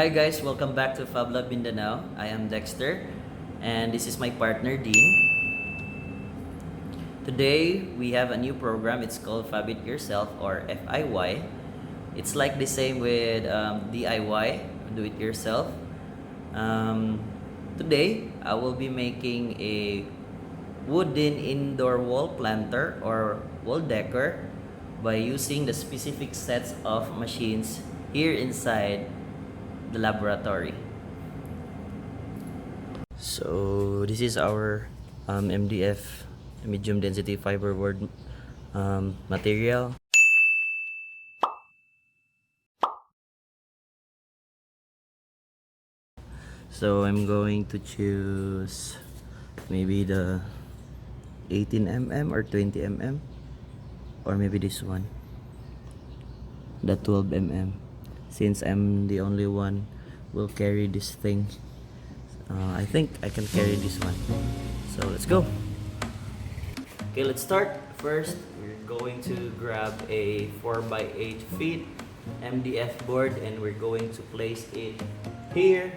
Hi guys, welcome back to Fab Lab Mindanao. I am Dexter and this is my partner Dean. Today we have a new program. It's called Fab-It-Yourself or FIY. It's like the same with DIY, do it yourself. Today I will be making a wooden indoor wall planter or wall decor by using the specific sets of machines here inside the laboratory. So this is our MDF, medium density fiberboard material. So I'm going to choose maybe the 18mm or 20mm, or maybe this one, the 12mm, since I'm the only one will carry this thing. I think I can carry this one, so let's go. Okay, let's start. First we're going to grab a 4x8 feet MDF board and we're going to place it here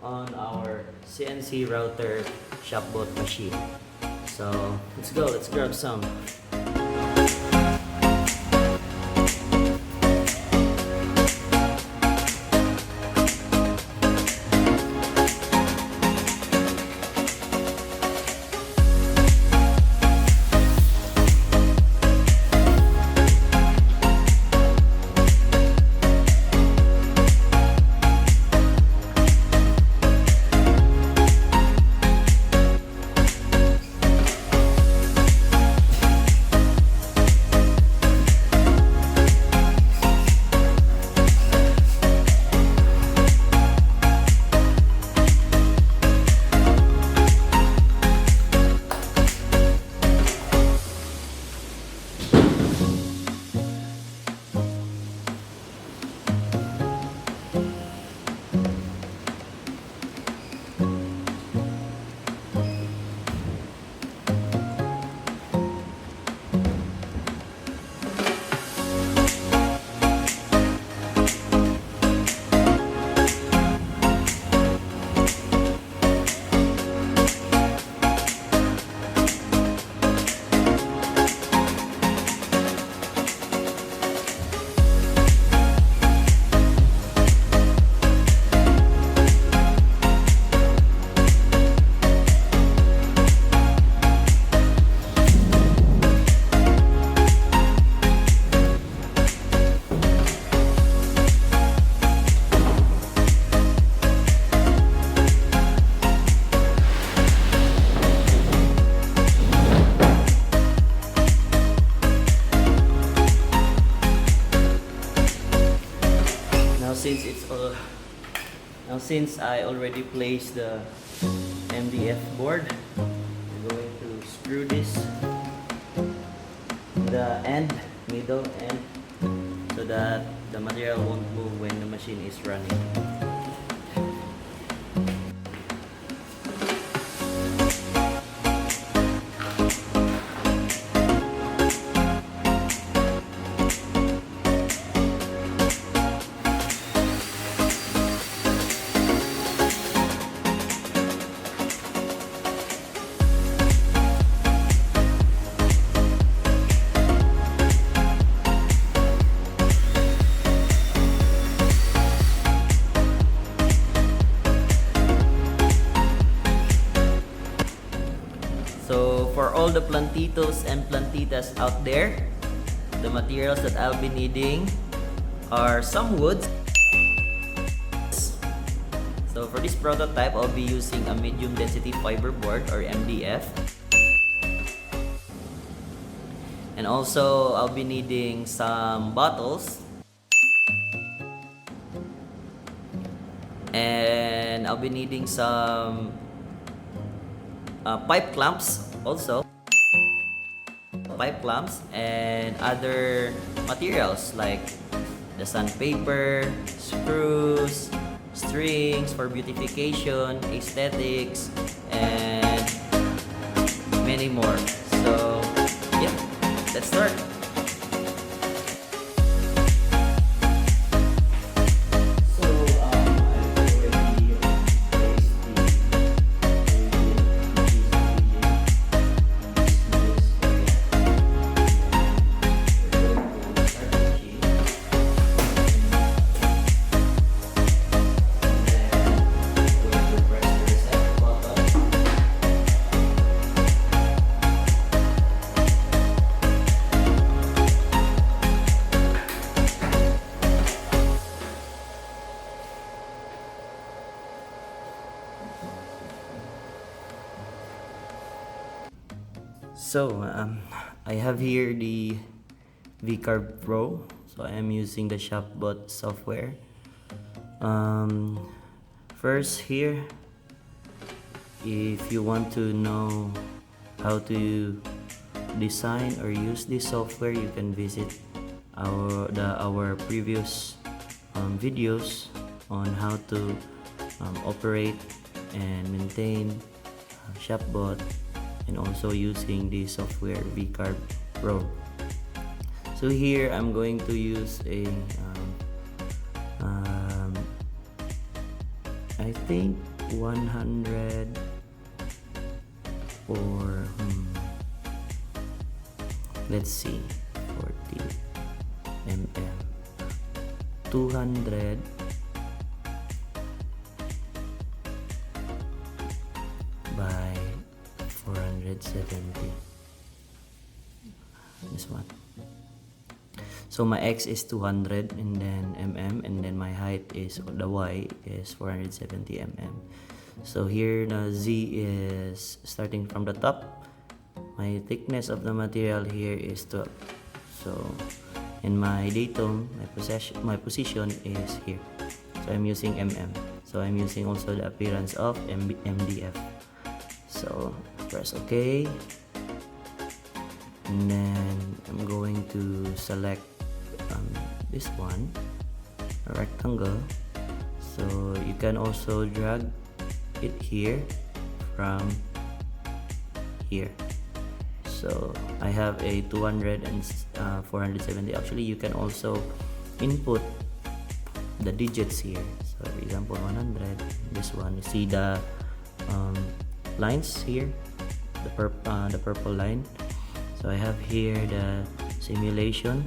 on our CNC router ShopBot machine. So let's go, let's grab some. Since I already placed the MDF board, I'm going to screw this the middle end, so that the material won't move when the machine is running. So for all the plantitos and plantitas out there, the materials that I'll be needing are some woods. So for this prototype, I'll be using a medium density fiberboard or MDF. And also I'll be needing some bottles. And I'll be needing some pipe clamps also, pipe clamps and other materials like the sandpaper, screws, strings for beautification, aesthetics, and many more. So yeah, let's start. So So I have here the VCarve Pro. So I am using the ShopBot software. First here, if you want to know how to design or use this software, you can visit our previous videos on how to operate and maintain ShopBot, and also using the software VCarve Pro. So here I'm going to use a I think 100 or let's see, 40 mm, 200 by 470, this one. So my x is 200 and then and then my height is, the y is 470 So here the z is starting from the top. My thickness of the material here is 12. So in my datum, my position is here. So I'm using So I'm using also the appearance of MDF. So press OK, and then I'm going to select this one, a rectangle. So you can also drag it here from here. So I have a 200 and 470. Actually, you can also input the digits here. So for example, 100. This one, you see the lines here, the purple line. So I have here the simulation.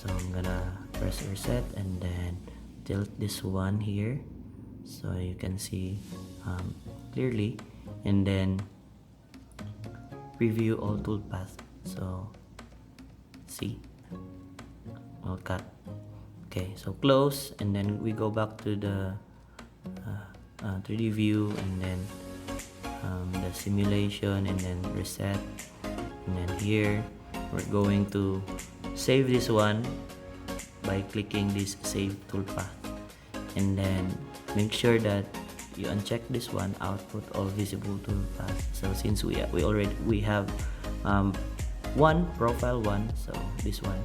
So I'm gonna press reset and then tilt this one here so you can see clearly, and then preview all toolpath. So see, all cut. Okay, so close, and then we go back to the 3D view, and then the simulation, and then reset, and then here we're going to save this one by clicking this save toolpath, and then make sure that you uncheck this one, output all visible toolpath. So since we have one profile one, so this one.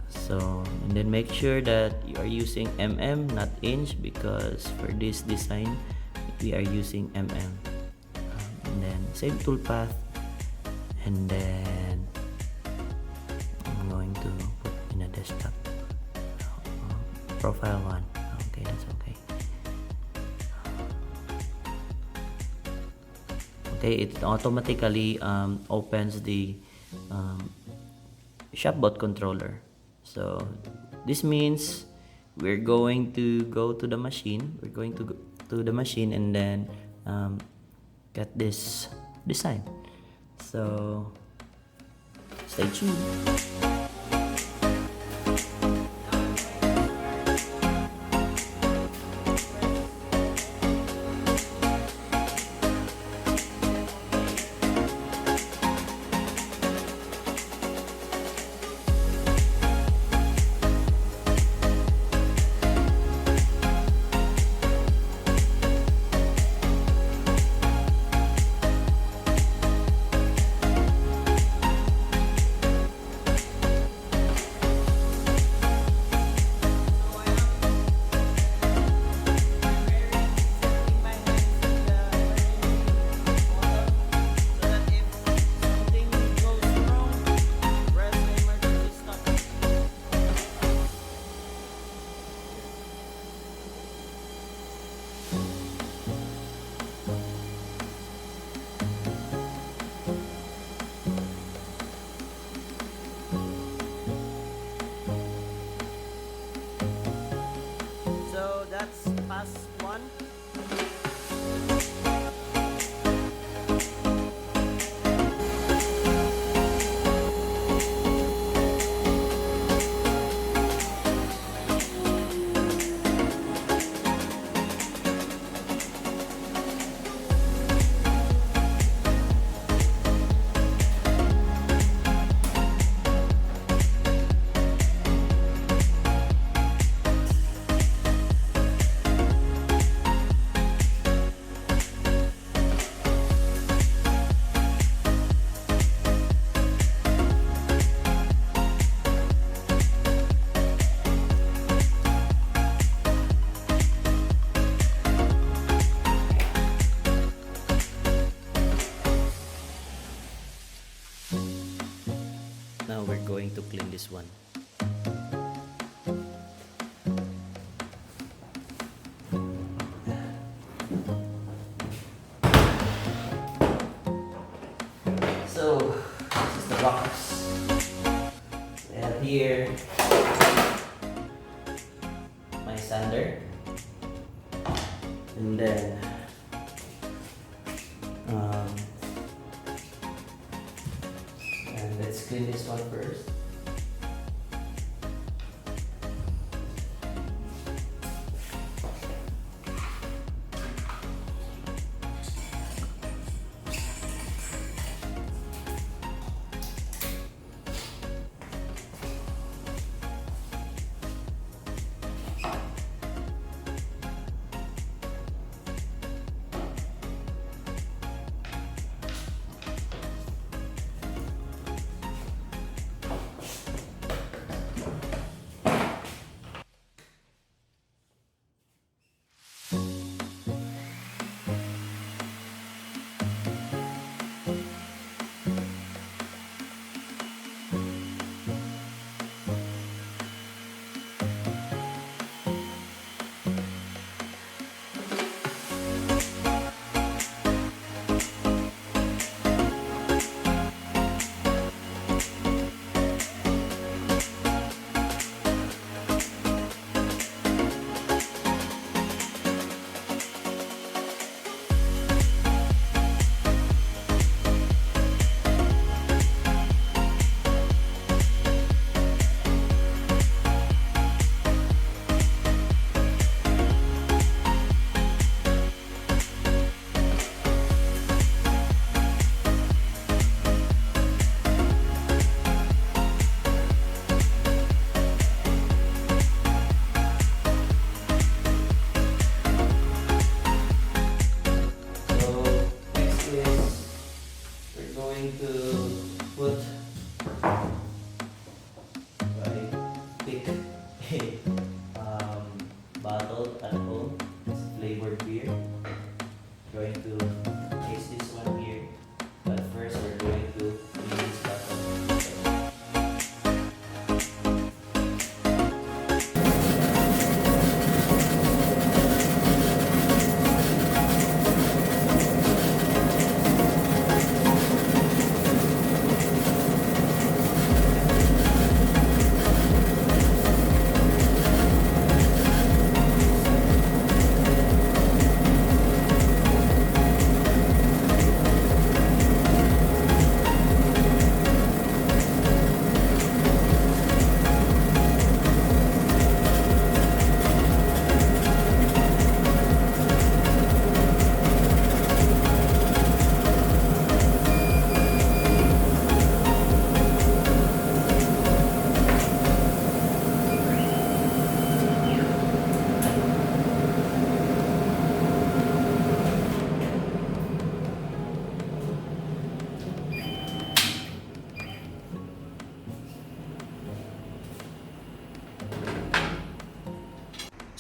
So and then make sure that you are using not inch, because for this design we are using and then save toolpath, and then I'm going to put in a desktop profile one. Okay, that's okay. Okay, it automatically opens the ShopBot controller. So this means we're going to go to the machine. We're going to go to the machine and then get this design. So stay tuned. going to clean this one. So this is the box. We have here my sander, and then and let's clean this one first. Bottle at home. It's flavored beer. Going to taste this one here, but first we're going to use this bottle.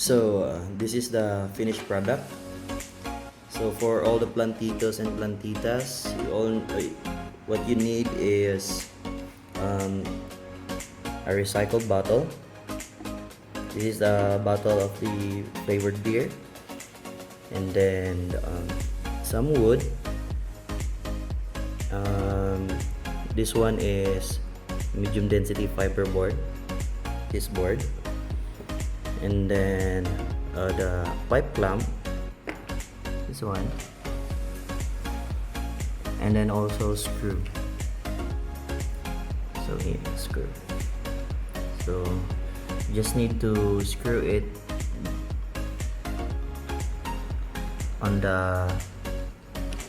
So this is the finished product. So for all the plantitos and plantitas, what you need is a recycled bottle. This is the bottle of the flavored beer, and then some wood. This one is medium density fiber board, this board, and then the pipe clamp, this one, and then also screw. So here, screw. So you just need to screw it on the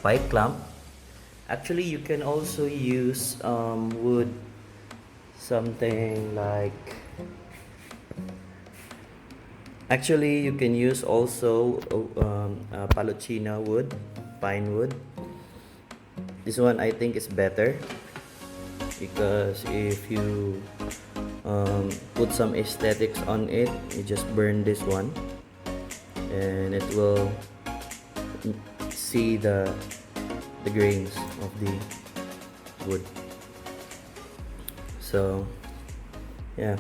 pipe clamp. Actually, you can also use wood, something like, actually you can use also palochina wood, pine wood. This one I think is better, because if you put some aesthetics on it, you just burn this one and it will see the grains of the wood. So Yeah.